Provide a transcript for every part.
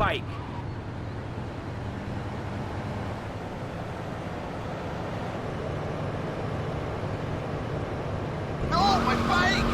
bike. No, my bike!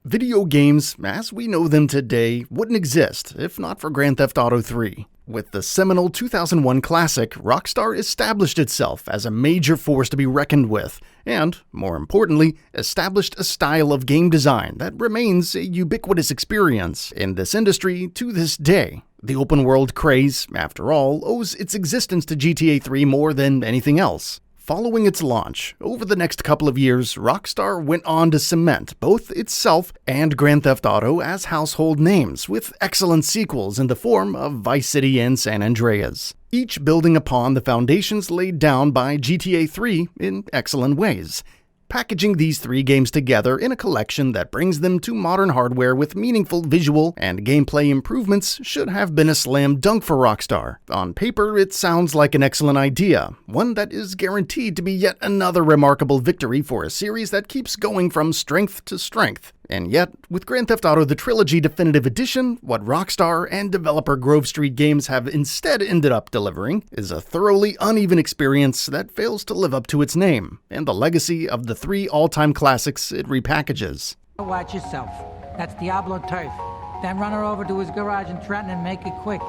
Video games, as we know them today, wouldn't exist if not for Grand Theft Auto 3. With the seminal 2001 classic, Rockstar established itself as a major force to be reckoned with, and, more importantly, established a style of game design that remains a ubiquitous experience in this industry to this day. The open-world craze, after all, owes its existence to GTA 3 more than anything else. Following its launch, over the next couple of years, Rockstar went on to cement both itself and Grand Theft Auto as household names, with excellent sequels in the form of Vice City and San Andreas, each building upon the foundations laid down by GTA 3 in excellent ways. Packaging these three games together in a collection that brings them to modern hardware with meaningful visual and gameplay improvements should have been a slam dunk for Rockstar. On paper, it sounds like an excellent idea, one that is guaranteed to be yet another remarkable victory for a series that keeps going from strength to strength. And yet, with Grand Theft Auto The Trilogy Definitive Edition, what Rockstar and developer Grove Street Games have instead ended up delivering is a thoroughly uneven experience that fails to live up to its name, and the legacy of the three all-time classics it repackages. Watch yourself. That's Diablo turf. Then run her over to his garage in Trenton and make it quick.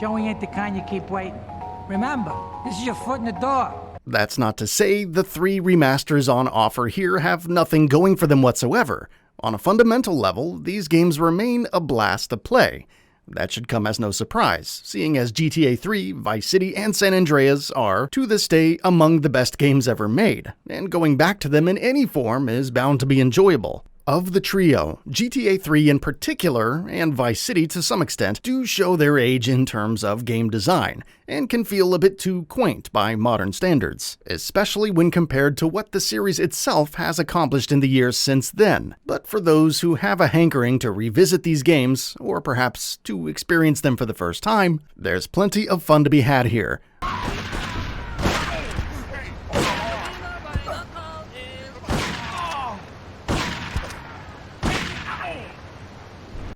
Joey ain't the kind you keep waiting. Remember, this is your foot in the door. That's not to say the three remasters on offer here have nothing going for them whatsoever. On a fundamental level, these games remain a blast to play. That should come as no surprise, seeing as GTA 3, Vice City, and San Andreas are, to this day, among the best games ever made, and going back to them in any form is bound to be enjoyable. Of the trio, GTA 3 in particular, and Vice City to some extent, do show their age in terms of game design, and can feel a bit too quaint by modern standards, especially when compared to what the series itself has accomplished in the years since then. But for those who have a hankering to revisit these games, or perhaps to experience them for the first time, there's plenty of fun to be had here.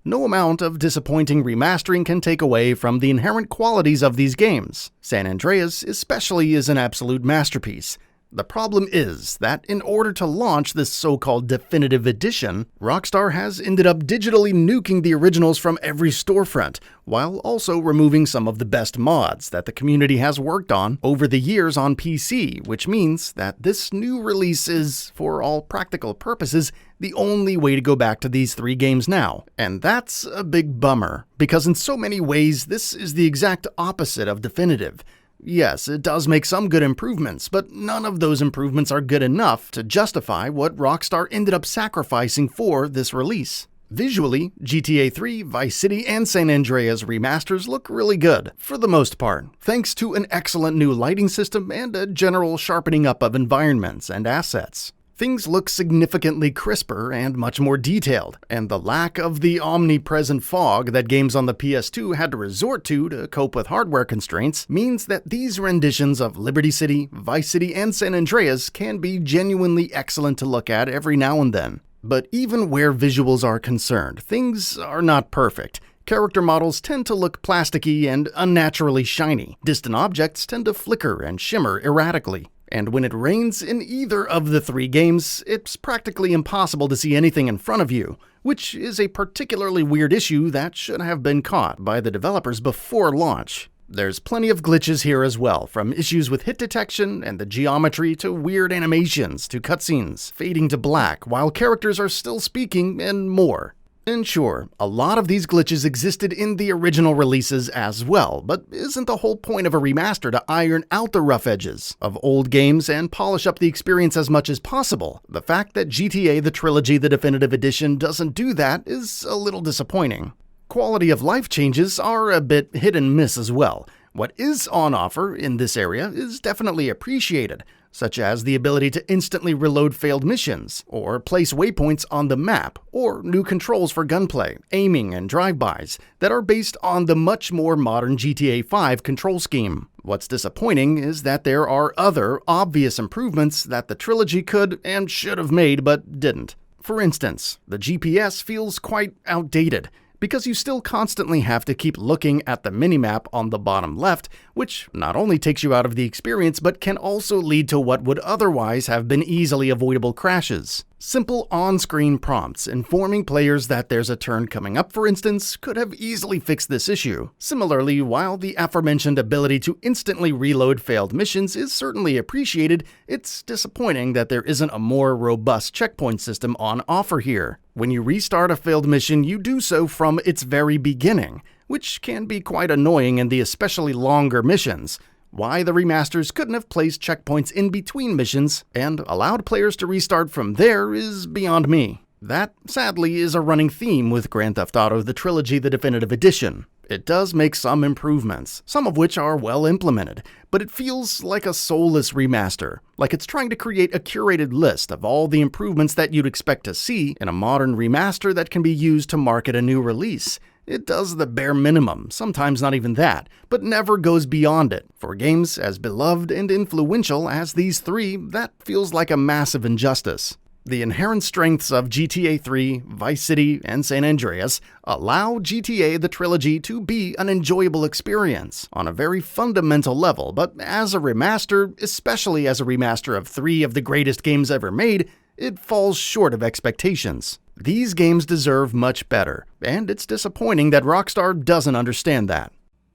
No amount of disappointing remastering can take away from the inherent qualities of these games. San Andreas especially is an absolute masterpiece. The problem is that in order to launch this so-called definitive edition, Rockstar has ended up digitally nuking the originals from every storefront, while also removing some of the best mods that the community has worked on over the years on PC, which means that this new release is, for all practical purposes, the only way to go back to these three games now. And that's a big bummer, because in so many ways this is the exact opposite of definitive. Yes, it does make some good improvements, but none of those improvements are good enough to justify what Rockstar ended up sacrificing for this release. Visually, GTA 3, Vice City, and San Andreas remasters look really good, for the most part, thanks to an excellent new lighting system and a general sharpening up of environments and assets. Things look significantly crisper and much more detailed, and the lack of the omnipresent fog that games on the PS2 had to resort to cope with hardware constraints means that these renditions of Liberty City, Vice City, and San Andreas can be genuinely excellent to look at every now and then. But even where visuals are concerned, things are not perfect. Character models tend to look plasticky and unnaturally shiny. Distant objects tend to flicker and shimmer erratically. And when it rains in either of the three games, it's practically impossible to see anything in front of you, which is a particularly weird issue that should have been caught by the developers before launch. There's plenty of glitches here as well, from issues with hit detection and the geometry to weird animations to cutscenes fading to black while characters are still speaking and more. And sure, a lot of these glitches existed in the original releases as well, but isn't the whole point of a remaster to iron out the rough edges of old games and polish up the experience as much as possible? The fact that GTA The Trilogy The Definitive Edition doesn't do that is a little disappointing. Quality of life changes are a bit hit and miss as well. What is on offer in this area is definitely appreciated, such as the ability to instantly reload failed missions, or place waypoints on the map, or new controls for gunplay, aiming, and drive-bys that are based on the much more modern GTA 5 control scheme. What's disappointing is that there are other obvious improvements that the trilogy could and should have made but didn't. For instance, the GPS feels quite outdated, because you still constantly have to keep looking at the minimap on the bottom left, which not only takes you out of the experience but can also lead to what would otherwise have been easily avoidable crashes. Simple on-screen prompts informing players that there's a turn coming up, for instance, could have easily fixed this issue. Similarly, while the aforementioned ability to instantly reload failed missions is certainly appreciated, it's disappointing that there isn't a more robust checkpoint system on offer here. When you restart a failed mission, you do so from its very beginning, which can be quite annoying in the especially longer missions. Why the remasters couldn't have placed checkpoints in between missions and allowed players to restart from there is beyond me. That, sadly, is a running theme with Grand Theft Auto: The Trilogy: The Definitive Edition. It does make some improvements, some of which are well implemented, but it feels like a soulless remaster, like it's trying to create a curated list of all the improvements that you'd expect to see in a modern remaster that can be used to market a new release. It does the bare minimum, sometimes not even that, but never goes beyond it. For games as beloved and influential as these three, that feels like a massive injustice. The inherent strengths of GTA 3, Vice City, and San Andreas allow GTA: The Trilogy to be an enjoyable experience on a very fundamental level, but as a remaster, especially as a remaster of three of the greatest games ever made, it falls short of expectations. These games deserve much better, and it's disappointing that Rockstar doesn't understand that.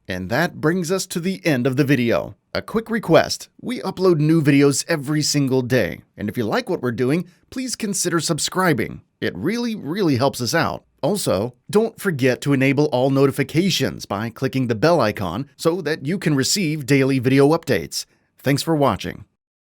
And that brings us to the end of the video. A quick request: we upload new videos every single day, and if you like what we're doing, please consider subscribing. It really helps us out. Also, don't forget to enable all notifications by clicking the bell icon so that you can receive daily video updates. Thanks for watching.